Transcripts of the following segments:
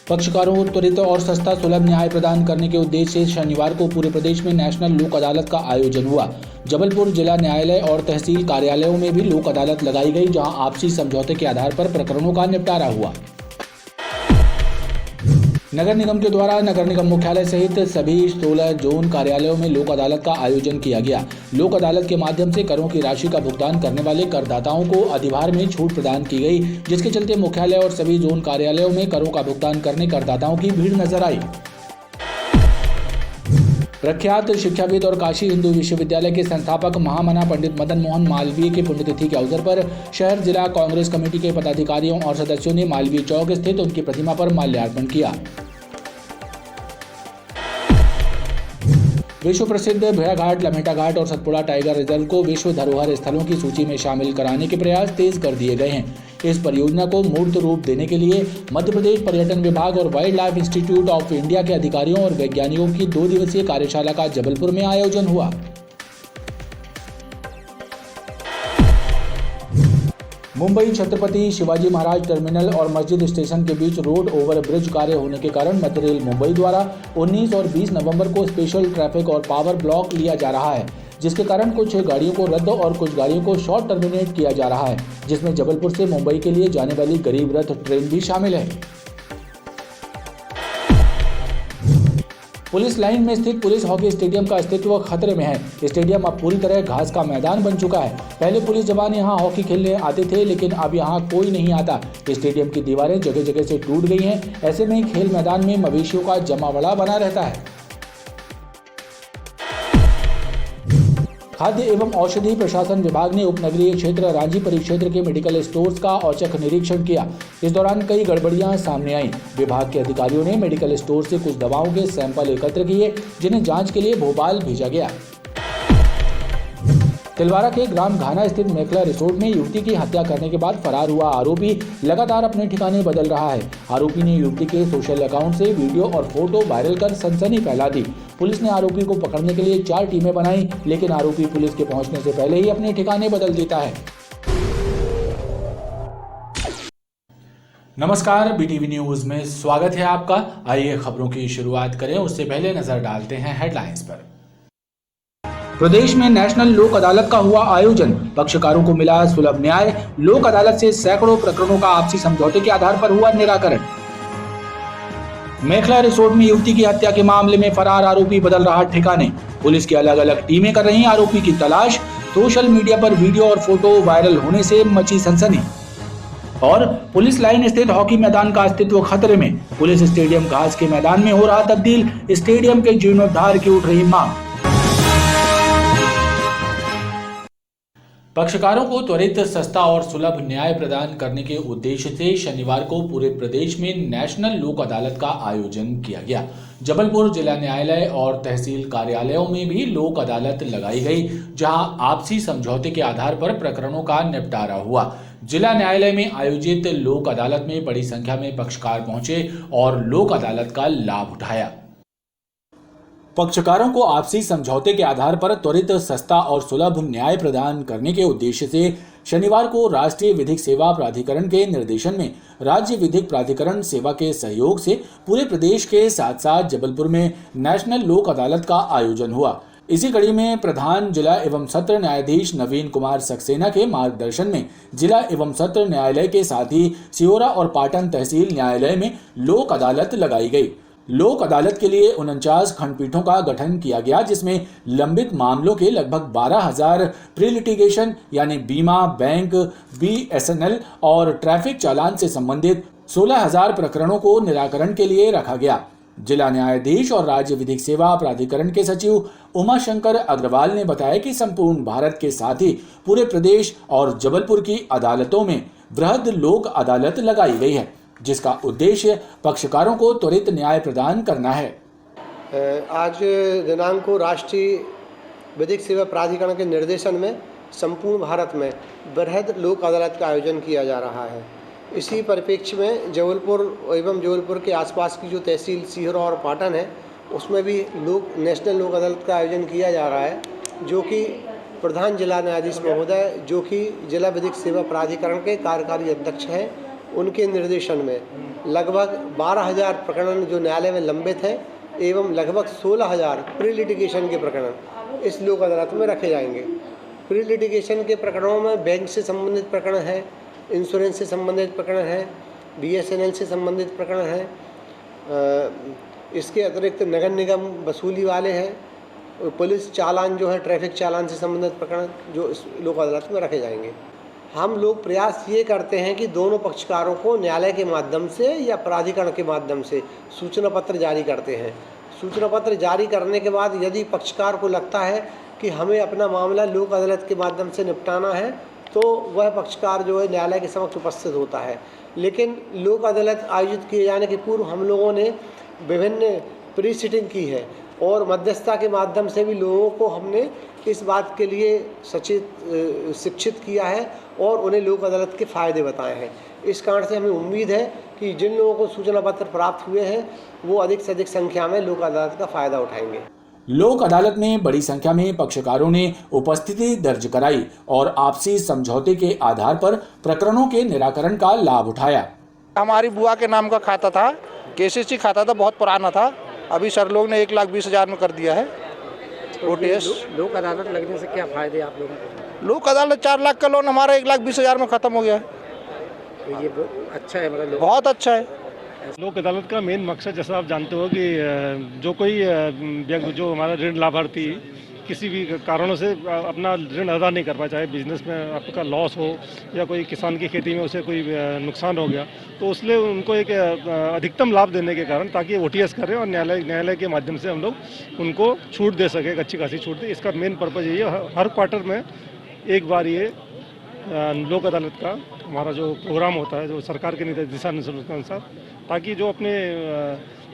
पक्षकारों को त्वरित और सस्ता सुलभ न्याय प्रदान करने के उद्देश्य से शनिवार को पूरे प्रदेश में नेशनल लोक अदालत का आयोजन हुआ। जबलपुर जिला न्यायालय और तहसील कार्यालयों में भी लोक अदालत लगाई गई, जहां आपसी समझौते के आधार पर प्रकरणों का निपटारा हुआ। नगर निगम के द्वारा नगर निगम मुख्यालय सहित सभी 16 जोन कार्यालयों में लोक अदालत का आयोजन किया गया। लोक अदालत के माध्यम से करों की राशि का भुगतान करने वाले करदाताओं को अधिभार में छूट प्रदान की गई, जिसके चलते मुख्यालय और सभी जोन कार्यालयों में करों का भुगतान करने करदाताओं की भीड़ नजर आई। प्रख्यात शिक्षाविद और काशी हिंदू विश्वविद्यालय के संस्थापक महामना पंडित मदन मोहन मालवीय की पुण्यतिथि के अवसर पर शहर जिला कांग्रेस कमेटी के पदाधिकारियों और सदस्यों ने मालवीय चौक स्थित उनकी प्रतिमा पर माल्यार्पण किया। विश्व प्रसिद्ध भेड़ाघाट, लम्हेटा घाट और सतपुड़ा टाइगर रिजर्व को विश्व धरोहर स्थलों की सूची में शामिल कराने के प्रयास तेज कर दिए गए हैं। इस परियोजना को मूर्त रूप देने के लिए मध्य प्रदेश पर्यटन विभाग और wild life institute of India के अधिकारियों और वैज्ञानिकों की 2 दिवसीय कार्यशाला का जबलपुर में आयोजन हुआ। मुंबई छत्रपति शिवाजी महाराज टर्मिनल और मस्जिद स्टेशन के बीच रोड ओवर ब्रिज कार्य होने के कारण मध्य रेल मुंबई द्वारा 19 और 20 नवंबर को स्पेशल ट्रैफिक और पावर ब्लॉक लिया जा रहा है, जिसके कारण कुछ गाड़ियों को रद्द और कुछ गाड़ियों को शॉर्ट टर्मिनेट किया जा रहा है, जिसमें जबलपुर से मुंबई के लिए जाने वाली गरीब रथ ट्रेन भी शामिल है। पुलिस लाइन में स्थित पुलिस हॉकी स्टेडियम का अस्तित्व खतरे में है। स्टेडियम अब पूरी तरह घास का मैदान बन चुका है। पहले पुलिस जवान यहां हॉकी खेलने आते थे, लेकिन अब यहां कोई नहीं आता। स्टेडियम की दीवारें जगह जगह से टूट गई हैं। ऐसे में खेल मैदान में मवेशियों का जमावड़ा बना रहता है। खाद्य एवं औषधि प्रशासन विभाग ने उपनगरीय क्षेत्र रांझी परिक्षेत्र के मेडिकल स्टोर्स का औचक निरीक्षण किया। इस दौरान कई गड़बड़ियां सामने आईं। विभाग के अधिकारियों ने मेडिकल स्टोर से कुछ दवाओं के सैंपल एकत्र किए, जिन्हें जांच के लिए भोपाल भेजा गया। तिलवारा के ग्राम घाना स्थित मेखला रिसोर्ट में युवती की हत्या करने के बाद फरार हुआ आरोपी लगातार अपने ठिकाने बदल रहा है। आरोपी ने युवती के सोशल अकाउंट से वीडियो और फोटो वायरल कर सनसनी फैला दी। पुलिस ने आरोपी को पकड़ने के लिए 4 टीमें बनाई, लेकिन आरोपी पुलिस के पहुंचने से पहले ही अपने ठिकाने बदल देता है। नमस्कार, BTV न्यूज में स्वागत है आपका। आइए खबरों की शुरुआत करें, उससे पहले नजर डालते हैं हेडलाइंस पर। प्रदेश में नेशनल लोक अदालत का हुआ आयोजन, पक्षकारों को मिला सुलभ न्याय। लोक अदालत से सैकड़ों प्रकरणों का आपसी समझौते के आधार पर हुआ निराकरण। मेखला रिसोर्ट में युवती की हत्या के मामले में फरार आरोपी बदल रहा ठिकाने। पुलिस की अलग अलग टीमें कर रही आरोपी की तलाश। सोशल मीडिया पर वीडियो और फोटो वायरल होने से मची सनसनी। और पुलिस लाइन स्थित हॉकी मैदान का अस्तित्व खतरे में। पुलिस स्टेडियम घास के मैदान में हो रहा तब्दील। स्टेडियम के जीर्णोद्धार की उठ रही मांग। पक्षकारों को त्वरित, सस्ता और सुलभ न्याय प्रदान करने के उद्देश्य से शनिवार को पूरे प्रदेश में नेशनल लोक अदालत का आयोजन किया गया। जबलपुर जिला न्यायालय और तहसील कार्यालयों में भी लोक अदालत लगाई गई, जहां आपसी समझौते के आधार पर प्रकरणों का निपटारा हुआ। जिला न्यायालय में आयोजित लोक अदालत में बड़ी संख्या में पक्षकार पहुंचे और लोक अदालत का लाभ उठाया। पक्षकारों को आपसी समझौते के आधार पर त्वरित, सस्ता और सुलभ न्याय प्रदान करने के उद्देश्य से शनिवार को राष्ट्रीय विधिक सेवा प्राधिकरण के निर्देशन में राज्य विधिक प्राधिकरण सेवा के सहयोग से पूरे प्रदेश के साथ साथ जबलपुर में नेशनल लोक अदालत का आयोजन हुआ। इसी कड़ी में प्रधान जिला एवं सत्र न्यायाधीश नवीन कुमार सक्सेना के मार्गदर्शन में जिला एवं सत्र न्यायालय के साथ ही सिहोरा और पाटन तहसील न्यायालय में लोक अदालत लगाई गई। लोक अदालत के लिए 49 खंडपीठों का गठन किया गया, जिसमें लंबित मामलों के लगभग 12,000 प्री लिटिगेशन यानी बीमा, बैंक, BSNL और ट्रैफिक चालान से संबंधित 16,000 प्रकरणों को निराकरण के लिए रखा गया। जिला न्यायाधीश और राज्य विधिक सेवा प्राधिकरण के सचिव उमाशंकर अग्रवाल ने बताया कि संपूर्ण भारत के साथ ही पूरे प्रदेश और जबलपुर की अदालतों में वृहद लोक अदालत लगाई गई है, जिसका उद्देश्य पक्षकारों को त्वरित न्याय प्रदान करना है। आज दिनांक को राष्ट्रीय विधिक सेवा प्राधिकरण के निर्देशन में संपूर्ण भारत में वृहद लोक अदालत का आयोजन किया जा रहा है। इसी परिप्रेक्ष्य में जबलपुर एवं जबलपुर के आसपास की जो तहसील सिहोरा और पाटन है, उसमें भी नेशनल लोक अदालत का आयोजन किया जा रहा है, जो कि प्रधान जिला न्यायाधीश महोदय, जो कि जिला विधिक सेवा प्राधिकरण के कार्यकारी अध्यक्ष हैं, उनके निर्देशन में लगभग 12,000 प्रकरण जो न्यायालय में लंबित हैं एवं लगभग 16,000 प्री लिटिगेशन के प्रकरण इस लोक अदालत में रखे जाएंगे। प्री लिटिगेशन के प्रकरणों में बैंक से संबंधित प्रकरण है, इंश्योरेंस से संबंधित प्रकरण है, BSNL से संबंधित प्रकरण है। इसके अतिरिक्त नगर निगम वसूली वाले हैं, पुलिस चालान जो है ट्रैफिक चालान से संबंधित प्रकरण जो इस लोक अदालत में रखे जाएंगे। हम लोग प्रयास ये करते हैं कि दोनों पक्षकारों को न्यायालय के माध्यम से या प्राधिकरण के माध्यम से सूचना पत्र जारी करते हैं। सूचना पत्र जारी करने के बाद यदि पक्षकार को लगता है कि हमें अपना मामला लोक अदालत के माध्यम से निपटाना है तो वह पक्षकार जो है न्यायालय के समक्ष उपस्थित होता है। लेकिन लोक अदालत आयोजित किए जाने के पूर्व हम लोगों ने विभिन्न प्री सिटिंग की है और मध्यस्थता के माध्यम से भी लोगों को हमने इस बात के लिए सचेत शिक्षित किया है और उन्हें लोक अदालत के फ़ायदे बताए हैं। इस कारण से हमें उम्मीद है कि जिन लोगों को सूचना पत्र प्राप्त हुए हैं वो अधिक से अधिक संख्या में लोक अदालत का फ़ायदा उठाएंगे। लोक अदालत में बड़ी संख्या में पक्षकारों ने उपस्थिति दर्ज कराई और आपसी समझौते के आधार पर प्रकरणों के निराकरण का लाभ उठाया। हमारी बुआ के नाम का खाता था, KCC खाता था, बहुत पुराना था। अभी सर लोग ने 1,20,000 में कर दिया है OTS। लोक अदालत लगने से क्या फायदे आप लोगों को? लोक अदालत 4 लाख का लोन हमारा 1,20,000 में ख़त्म हो गया है। तो ये अच्छा है, मतलब बहुत अच्छा है। लोक अदालत का मेन मकसद जैसा आप जानते हो कि जो कोई व्यक्ति जो हमारा ऋण लाभार्थी किसी भी कारणों से अपना ऋण अदा नहीं कर पाया, चाहे बिजनेस में आपका लॉस हो या कोई किसान की खेती में उसे कोई नुकसान हो गया, तो उसलिए उनको एक अधिकतम लाभ देने के कारण ताकि OTS करें और न्यायालय के माध्यम से हम लोग उनको छूट दे सकें, अच्छी खासी छूट दे। इसका मेन पर्पज़ यही है, हर क्वार्टर में एक बार ये लोक अदालत का हमारा जो प्रोग्राम होता है, जो सरकार के दिशा निर्देशों के अनुसार, ताकि जो अपने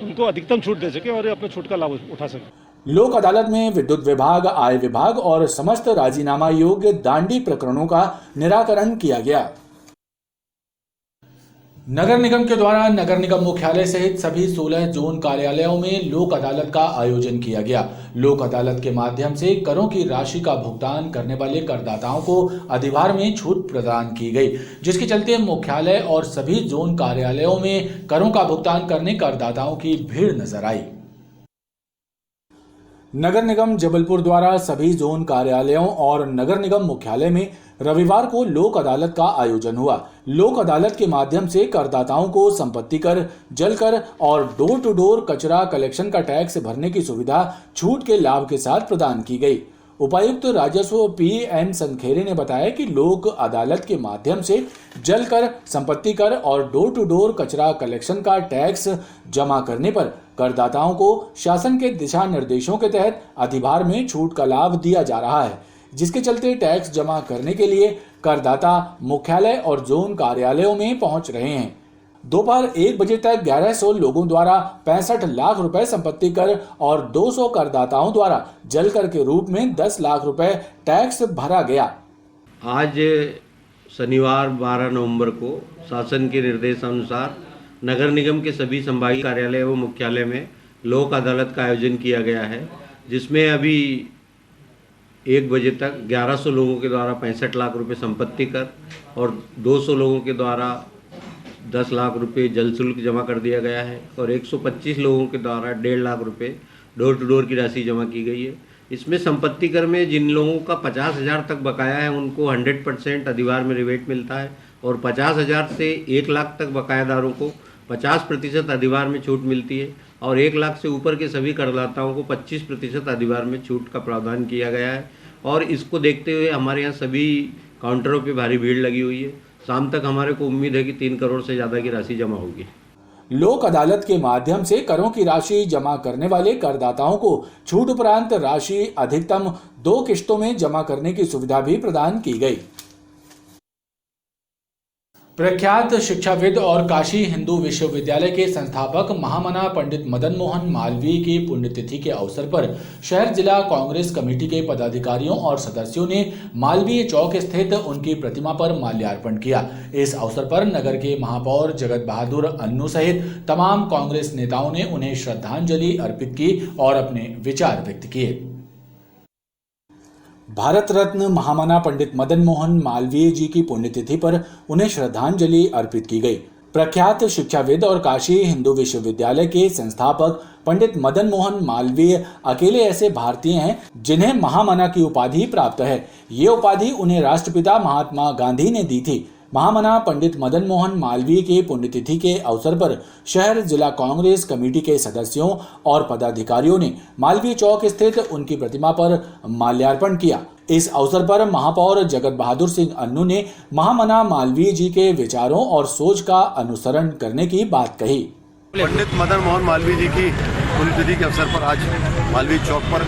उनको अधिकतम छूट दे सके और अपने छूट का लाभ उठा सके। लोक अदालत में विद्युत विभाग, आय विभाग और समस्त राजीनामा योग्य दांडी प्रकरणों का निराकरण किया गया। नगर निगम के द्वारा नगर निगम मुख्यालय सहित सभी 16 जोन कार्यालयों में लोक अदालत का आयोजन किया गया। लोक अदालत के माध्यम से करों की राशि का भुगतान करने वाले करदाताओं को अधिभार में छूट प्रदान की गई, जिसके चलते मुख्यालय और सभी जोन कार्यालयों में करों का भुगतान करने करदाताओं की भीड़ नजर आई। नगर निगम जबलपुर द्वारा सभी जोन कार्यालयों और नगर निगम मुख्यालय में रविवार को लोक अदालत का आयोजन हुआ। लोक अदालत के माध्यम से करदाताओं को संपत्ति कर, जल कर और डोर टू डोर कचरा कलेक्शन का टैक्स भरने की सुविधा छूट के लाभ के साथ प्रदान की गई। उपायुक्त राजस्व PM संखेरे ने बताया कि लोक अदालत के माध्यम से जल कर, संपत्ति कर और डोर टू डोर कचरा कलेक्शन का टैक्स जमा करने पर करदाताओं को शासन के दिशा निर्देशों के तहत अधिभार में छूट का लाभ दिया जा रहा है, जिसके चलते टैक्स जमा करने के लिए करदाता मुख्यालय और जोन कार्यालयों में पहुंच रहे हैं। दोपहर 1 बजे तक 1100 लोगों द्वारा 65 लाख रुपए संपत्ति कर और 200 करदाताओं द्वारा जल कर के रूप में 10 लाख रुपए टैक्स भरा गया। आज शनिवार 12 नवंबर को शासन के निर्देशानुसार नगर निगम के सभी संभागीय कार्यालय एवं मुख्यालय में लोक अदालत का आयोजन किया गया है, जिसमें अभी 1 बजे तक 1100 लोगों के द्वारा 65 लाख रुपए संपत्ति कर और 200 लोगों के द्वारा 10 लाख रुपए जल शुल्क जमा कर दिया गया है और 125 लोगों के द्वारा 1.5 लाख रुपए डोर टू डोर की राशि जमा की गई है। इसमें संपत्ति कर में जिन लोगों का 50,000 तक बकाया है उनको 100% अधिभार में रिबेट मिलता है और 50,000 से 1 लाख तक बकायादारों को 50% अधिभार में छूट मिलती है और 1 लाख से ऊपर के सभी करदाताओं को 25% अधिभार में छूट का प्रावधान किया गया है। और इसको देखते हुए हमारे यहाँ सभी काउंटरों पे भारी भीड़ लगी हुई है। शाम तक हमारे को उम्मीद है कि 3 करोड़ से ज़्यादा की राशि जमा होगी। लोक अदालत के माध्यम से करों की राशि जमा करने वाले करदाताओं को छूट उपरांत राशि अधिकतम 2 किश्तों में जमा करने की सुविधा भी प्रदान की गई। प्रख्यात शिक्षाविद और काशी हिंदू विश्वविद्यालय के संस्थापक महामना पंडित मदन मोहन मालवीय की पुण्यतिथि के अवसर पर शहर जिला कांग्रेस कमेटी के पदाधिकारियों और सदस्यों ने मालवीय चौक स्थित उनकी प्रतिमा पर माल्यार्पण किया। इस अवसर पर नगर के महापौर जगत बहादुर अन्नू सहित तमाम कांग्रेस नेताओं ने उन्हें श्रद्धांजलि अर्पित की और अपने विचार व्यक्त किए। भारत रत्न महामना पंडित मदन मोहन मालवीय जी की पुण्यतिथि पर उन्हें श्रद्धांजलि अर्पित की गई। प्रख्यात शिक्षाविद और काशी हिंदू विश्वविद्यालय के संस्थापक पंडित मदन मोहन मालवीय अकेले ऐसे भारतीय हैं जिन्हें महामना की उपाधि प्राप्त है। ये उपाधि उन्हें राष्ट्रपिता महात्मा गांधी ने दी थी। महामना पंडित मदन मोहन मालवीय के पुण्यतिथि के अवसर पर शहर जिला कांग्रेस कमेटी के सदस्यों और पदाधिकारियों ने मालवीय चौक स्थित उनकी प्रतिमा पर माल्यार्पण किया। इस अवसर पर महापौर जगत बहादुर सिंह अन्नू ने महामना मालवीय जी के विचारों और सोच का अनुसरण करने की बात कही। पंडित मदन मोहन मालवीय जी की पुण्यतिथि के अवसर पर आज मालवीय चौक पर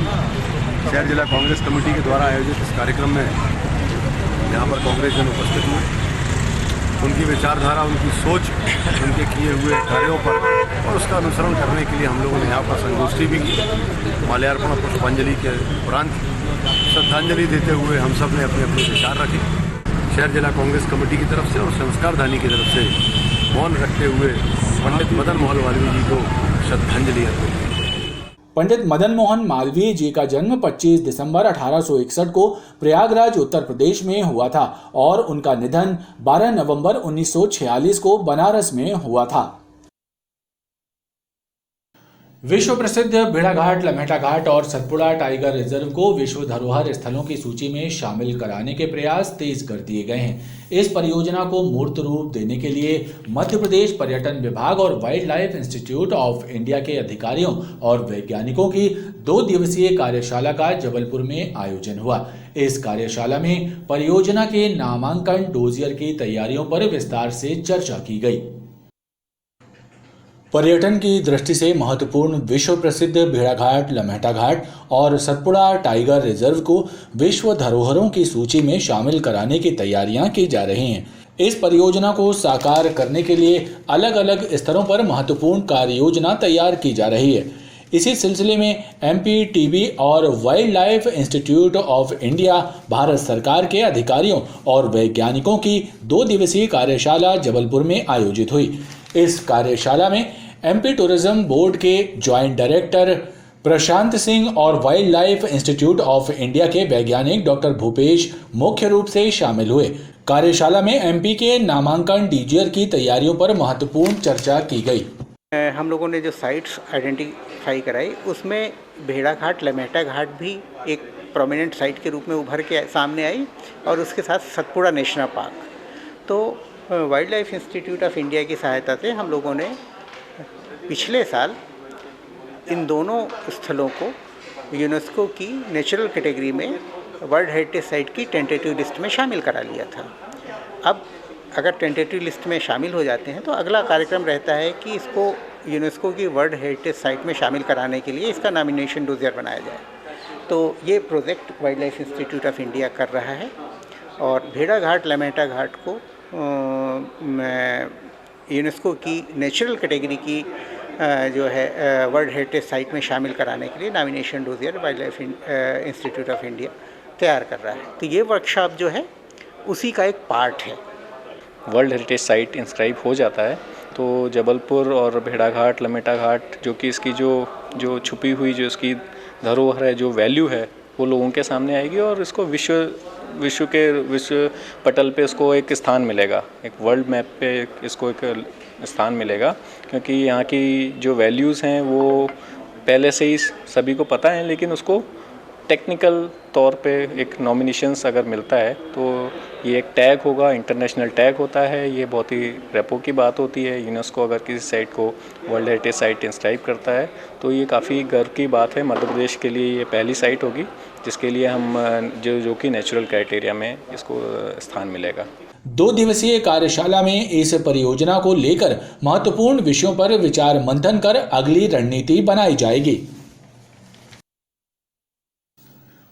शहर जिला कांग्रेस कमेटी के द्वारा आयोजित इस कार्यक्रम में यहाँ पर कांग्रेस जन उपस्थित हुए। उनकी विचारधारा, उनकी सोच, उनके किए हुए कार्यों पर और उसका अनुसरण करने के लिए हम लोगों ने यहाँ पर संगोष्ठी भी की। माल्यार्पण और पुष्पांजलि के उपरांत श्रद्धांजलि देते हुए हम सब ने अपने अपने विचार रखे। शहर जिला कांग्रेस कमेटी की तरफ से और संस्कारधानी की तरफ से मौन रखते हुए पंडित मदन मोहन मालवीय जी को श्रद्धांजलि अर्पित की। पंडित मदन मोहन मालवीय जी का जन्म 25 दिसंबर 1861 को प्रयागराज उत्तर प्रदेश में हुआ था और उनका निधन 12 नवंबर 1946 को बनारस में हुआ था। विश्व प्रसिद्ध भेड़ाघाट, लम्हेटा घाट और सतपुड़ा टाइगर रिजर्व को विश्व धरोहर स्थलों की सूची में शामिल कराने के प्रयास तेज कर दिए गए हैं। इस परियोजना को मूर्त रूप देने के लिए मध्य प्रदेश पर्यटन विभाग और wild life institute of India के अधिकारियों और वैज्ञानिकों की 2 दिवसीय कार्यशाला का जबलपुर में आयोजन हुआ। इस कार्यशाला में परियोजना के नामांकन डोजियर की तैयारियों पर विस्तार से चर्चा की गई। पर्यटन की दृष्टि से महत्वपूर्ण विश्व प्रसिद्ध भेड़ाघाट, लम्हेटा घाट और सतपुड़ा टाइगर रिजर्व को विश्व धरोहरों की सूची में शामिल कराने की तैयारियां की जा रही हैं। इस परियोजना को साकार करने के लिए अलग अलग स्तरों पर महत्वपूर्ण कार्य योजना तैयार की जा रही है। इसी सिलसिले में MPTB और wild life institute of India Bharat सरकार के अधिकारियों और वैज्ञानिकों की 2 दिवसीय कार्यशाला जबलपुर में आयोजित हुई। इस कार्यशाला में MP टूरिज्म बोर्ड के ज्वाइंट डायरेक्टर प्रशांत सिंह और wild life institute of India के वैज्ञानिक डॉक्टर भूपेश मुख्य रूप से शामिल हुए। कार्यशाला में MP के नामांकन डीजीआर की तैयारियों पर महत्वपूर्ण चर्चा की गई। हम लोगों ने जो साइट्स आइडेंटिफाई कराई उसमें भेड़ाघाट, लम्हेटा घाट भी एक प्रोमिनेंट साइट के रूप में उभर के सामने आई और उसके साथ सतपुड़ा नेशनल पार्क। तो wild life institute of India की सहायता से हम लोगों ने पिछले साल इन दोनों स्थलों को यूनेस्को की नेचुरल कैटेगरी में वर्ल्ड हेरिटेज साइट की टेंटेटिव लिस्ट में शामिल करा लिया था। अब अगर टेंटेटिव लिस्ट में शामिल हो जाते हैं तो अगला कार्यक्रम रहता है कि इसको यूनेस्को की वर्ल्ड हेरिटेज साइट में शामिल कराने के लिए इसका नॉमिनेशन डोजियर बनाया जाए। तो ये project wild life institute of India कर रहा है और भेड़ाघाट, लम्हेटा घाट को यूनेस्को की नेचुरल कैटेगरी की जो है वर्ल्ड हेरिटेज साइट में शामिल कराने के लिए nomination dossier wild life institute of India तैयार कर रहा है। तो ये वर्कशॉप जो है उसी का एक पार्ट है। वर्ल्ड हेरिटेज साइट इंस्क्राइब हो जाता है तो जबलपुर और भेड़ाघाट, लम्हेटा घाट जो कि इसकी जो छुपी हुई जो इसकी धरोहर है, जो वैल्यू है, वो लोगों के सामने आएगी और इसको विश्व पटल पे इसको एक स्थान मिलेगा, एक वर्ल्ड मैप पे इसको एक स्थान मिलेगा, क्योंकि यहाँ की जो वैल्यूज़ हैं वो पहले से ही सभी को पता है, लेकिन उसको टेक्निकल तौर पे एक नॉमिनेशंस अगर मिलता है तो ये एक टैग होगा, इंटरनेशनल टैग होता है। ये बहुत ही रेपो की बात होती है। यूनेस्को अगर किसी साइट को वर्ल्ड हेरिटेज साइट इंस्क्राइब करता है तो ये काफ़ी गर्व की बात है। मध्य प्रदेश के लिए ये पहली साइट होगी जिसके लिए हम जो कि नेचुरल क्राइटेरिया में इसको स्थान मिलेगा। 2 दिवसीय कार्यशाला में इस परियोजना को लेकर महत्वपूर्ण विषयों पर विचार मंथन कर अगली रणनीति बनाई जाएगी।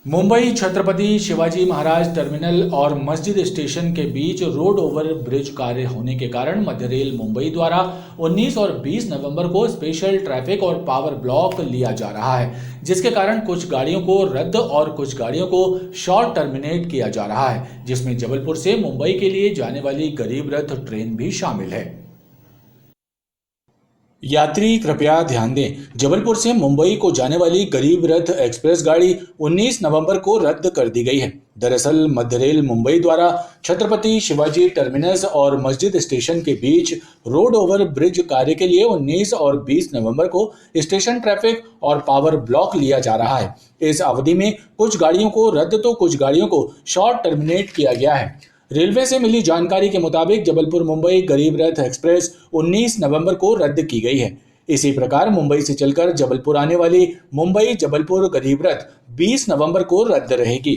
मुंबई छत्रपति शिवाजी महाराज टर्मिनल और मस्जिद स्टेशन के बीच रोड ओवर ब्रिज कार्य होने के कारण मध्य रेल मुंबई द्वारा 19 और 20 नवंबर को स्पेशल ट्रैफिक और पावर ब्लॉक लिया जा रहा है, जिसके कारण कुछ गाड़ियों को रद्द और कुछ गाड़ियों को शॉर्ट टर्मिनेट किया जा रहा है, जिसमें जबलपुर से मुंबई के लिए जाने वाली गरीब रथ ट्रेन भी शामिल है। यात्री कृपया ध्यान दें, जबलपुर से मुंबई को जाने वाली गरीब रथ एक्सप्रेस गाड़ी 19 नवंबर को रद्द कर दी गई है। दरअसल मध्य रेल मुंबई द्वारा छत्रपति शिवाजी टर्मिनस और मस्जिद स्टेशन के बीच रोड ओवर ब्रिज कार्य के लिए 19 और 20 नवंबर को स्टेशन ट्रैफिक और पावर ब्लॉक लिया जा रहा है। इस अवधि में कुछ गाड़ियों को रद्द तो कुछ गाड़ियों को शॉर्ट टर्मिनेट किया गया है। रेलवे से मिली जानकारी के मुताबिक जबलपुर मुंबई गरीब रथ एक्सप्रेस 19 नवंबर को रद्द की गई है। इसी प्रकार मुंबई से चलकर जबलपुर आने वाली मुंबई जबलपुर गरीब रथ 20 नवंबर को रद्द रहेगी।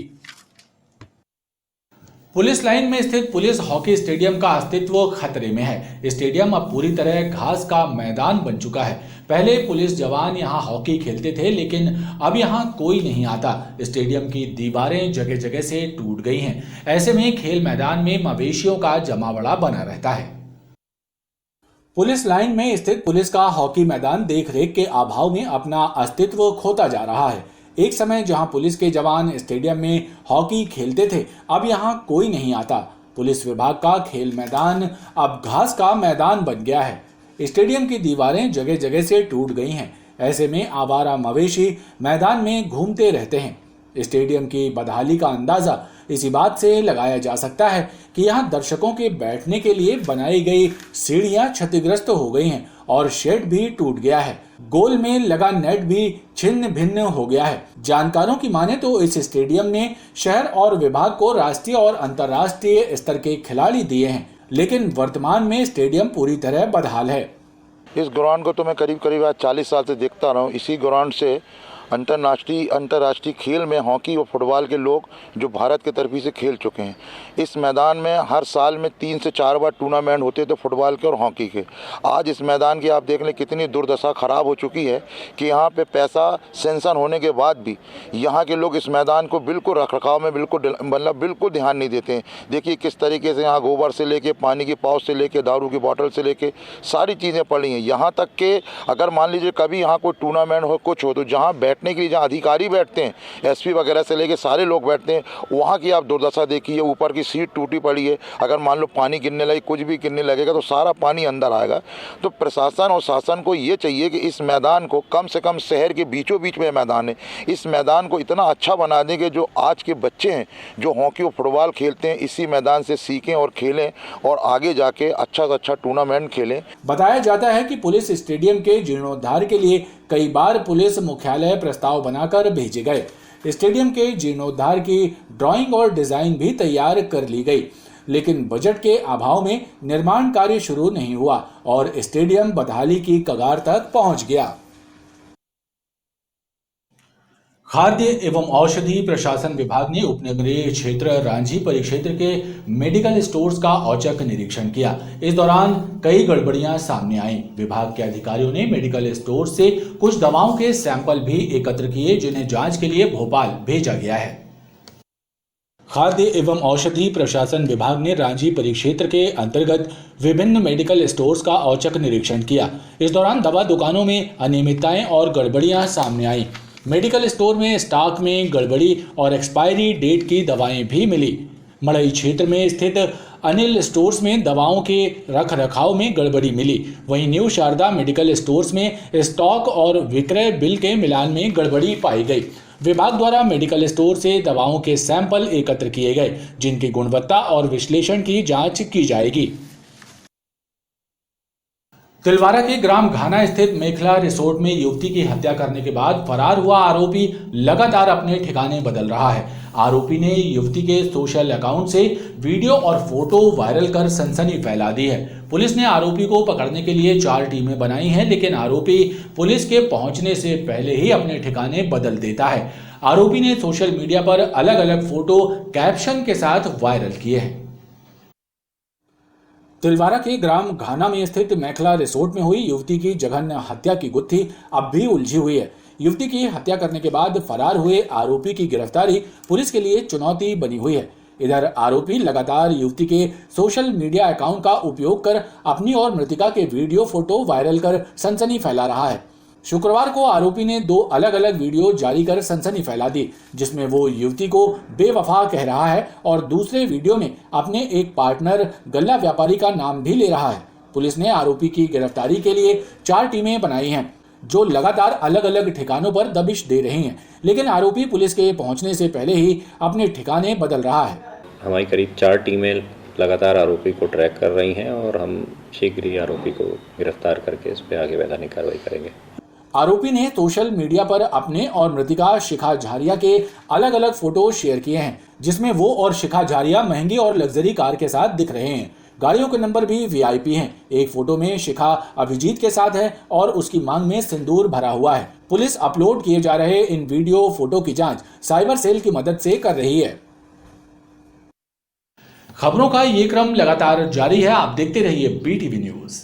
पुलिस लाइन में स्थित पुलिस हॉकी स्टेडियम का अस्तित्व खतरे में है। स्टेडियम अब पूरी तरह घास का मैदान बन चुका है। पहले पुलिस जवान यहां हॉकी खेलते थे, लेकिन अब यहां कोई नहीं आता। स्टेडियम की दीवारें जगह जगह से टूट गई हैं। ऐसे में खेल मैदान में मवेशियों का जमावड़ा बना रहता है। पुलिस लाइन में स्थित पुलिस का हॉकी मैदान देखरेख के अभाव में अपना अस्तित्व खोता जा रहा है। एक समय जहां पुलिस के जवान स्टेडियम में हॉकी खेलते थे, अब यहां कोई नहीं आता। पुलिस विभाग का खेल मैदान अब घास का मैदान बन गया है। स्टेडियम की दीवारें जगह जगह से टूट गई हैं। ऐसे में आवारा मवेशी मैदान में घूमते रहते हैं। स्टेडियम की बदहाली का अंदाजा इसी बात से लगाया जा सकता है कि यहाँ दर्शकों के बैठने के लिए बनाई गई सीढ़ियां क्षतिग्रस्त हो गई हैं और शेड भी टूट गया है। गोल में लगा नेट भी छिन्न भिन्न हो गया है। जानकारों की माने तो इस स्टेडियम ने शहर और विभाग को राष्ट्रीय और अंतर्राष्ट्रीय स्तर के खिलाड़ी दिए हैं, लेकिन वर्तमान में स्टेडियम पूरी तरह बदहाल है। इस ग्राउंड को तो मैं करीब 40 साल से देखता रहा हूँ। इसी ग्राउंड से अंतर्राष्ट्रीय खेल में हॉकी और फुटबॉल के लोग जो भारत के तरफ से खेल चुके हैं। इस मैदान में हर साल में 3 से 4 बार टूर्नामेंट होते थे फुटबॉल के और हॉकी के। आज इस मैदान की आप देख लें कितनी दुर्दशा ख़राब हो चुकी है कि यहाँ पे पैसा सेंक्शन होने के बाद भी यहाँ के लोग इस मैदान को बिल्कुल रखरखाव में बिल्कुल ध्यान नहीं देते हैं। देखिए किस तरीके से यहाँ गोबर से लेके पानी की पाउच से लेके दारू की बोतल से लेके सारी चीज़ें पड़ी हैं। यहाँ तक कि अगर मान लीजिए कभी यहाँ कोई टूर्नामेंट हो कुछ हो तो जहाँ बैठने के लिए जहाँ अधिकारी बैठते हैं, एसपी वगैरह से लेके सारे लोग बैठते हैं, वहाँ की आप दुर्दशा देखिए। ऊपर की सीट टूटी पड़ी है। अगर मान लो पानी गिरने लगे, कुछ भी गिरने लगेगा तो सारा पानी अंदर आएगा। तो प्रशासन और शासन को ये चाहिए कि इस मैदान को कम से कम शहर के बीचों बीच में मैदान है, इस मैदान को इतना अच्छा बना दें कि जो आज के बच्चे हैं जो हॉकी और फुटबॉल खेलते हैं इसी मैदान से सीखें और खेलें और आगे जाके अच्छा से अच्छा टूर्नामेंट खेलें। बताया जाता है कि पुलिस स्टेडियम के जीर्णोद्धार के लिए कई बार पुलिस मुख्यालय प्रस्ताव बनाकर भेजे गए। स्टेडियम के जीर्णोद्धार की ड्राइंग और डिजाइन भी तैयार कर ली गई, लेकिन बजट के अभाव में निर्माण कार्य शुरू नहीं हुआ और स्टेडियम बदहाली की कगार तक पहुंच गया। खाद्य एवं औषधि प्रशासन विभाग ने उपनगरीय क्षेत्र रांझी परिक्षेत्र के मेडिकल स्टोर्स का औचक निरीक्षण किया। इस दौरान कई गड़बड़ियां सामने आईं। विभाग के अधिकारियों ने मेडिकल स्टोर से कुछ दवाओं के सैंपल भी एकत्र किए, जिन्हें जांच के लिए भोपाल भेजा गया है। खाद्य एवं औषधि प्रशासन विभाग ने रांझी परिक्षेत्र के अंतर्गत विभिन्न मेडिकल स्टोर्स का औचक निरीक्षण किया। इस दौरान दवा दुकानों में अनियमितताएं और गड़बड़ियां सामने आईं। मेडिकल स्टोर में स्टॉक में गड़बड़ी और एक्सपायरी डेट की दवाएं भी मिली। मड़ई क्षेत्र में स्थित अनिल स्टोर्स में दवाओं के रख रखाव में गड़बड़ी मिली। वहीं न्यू शारदा मेडिकल स्टोर्स में स्टॉक और विक्रय बिल के मिलान में गड़बड़ी पाई गई। विभाग द्वारा मेडिकल स्टोर से दवाओं के सैंपल एकत्र किए गए, जिनकी गुणवत्ता और विश्लेषण की जांच की जाएगी। तिलवारा के ग्राम घाना स्थित मेखला रिसोर्ट में युवती की हत्या करने के बाद फरार हुआ आरोपी लगातार अपने ठिकाने बदल रहा है। आरोपी ने युवती के सोशल अकाउंट से वीडियो और फोटो वायरल कर सनसनी फैला दी है। पुलिस ने आरोपी को पकड़ने के लिए 4 टीमें बनाई हैं, लेकिन आरोपी पुलिस के पहुंचने से पहले ही अपने ठिकाने बदल देता है। आरोपी ने सोशल मीडिया पर अलग अलग फोटो कैप्शन के साथ वायरल किए हैं। तिलवारा के ग्राम घाना में स्थित मेखला रिसोर्ट में हुई युवती की जघन्य हत्या की गुत्थी अब भी उलझी हुई है। युवती की हत्या करने के बाद फरार हुए आरोपी की गिरफ्तारी पुलिस के लिए चुनौती बनी हुई है। इधर आरोपी लगातार युवती के सोशल मीडिया अकाउंट का उपयोग कर अपनी और मृतिका के वीडियो फोटो वायरल कर सनसनी फैला रहा है। शुक्रवार को आरोपी ने 2 अलग अलग वीडियो जारी कर सनसनी फैला दी, जिसमें वो युवती को बेवफा कह रहा है और दूसरे वीडियो में अपने एक पार्टनर गल्ला व्यापारी का नाम भी ले रहा है। पुलिस ने आरोपी की गिरफ्तारी के लिए 4 टीमें बनाई हैं, जो लगातार अलग अलग ठिकानों पर दबिश दे रही हैं, लेकिन आरोपी पुलिस के पहुंचने से पहले ही अपने ठिकाने बदल रहा है। हमारी करीब 4 टीमें लगातार आरोपी को ट्रैक कर रही हैं और हम शीघ्र ही आरोपी को गिरफ्तार करके इस पर आगे वैधानिक कार्रवाई करेंगे। आरोपी ने सोशल मीडिया पर अपने और मृतिका शिखा झारिया के अलग अलग फोटो शेयर किए हैं, जिसमें वो और शिखा झारिया महंगी और लग्जरी कार के साथ दिख रहे हैं। गाड़ियों के नंबर भी वीआईपी हैं। एक फोटो में शिखा अभिजीत के साथ है और उसकी मांग में सिंदूर भरा हुआ है। पुलिस अपलोड किए जा रहे इन वीडियो फोटो की जांच साइबर सेल की मदद से कर रही है। खबरों का ये क्रम लगातार जारी है। आप देखते रहिए BTV न्यूज।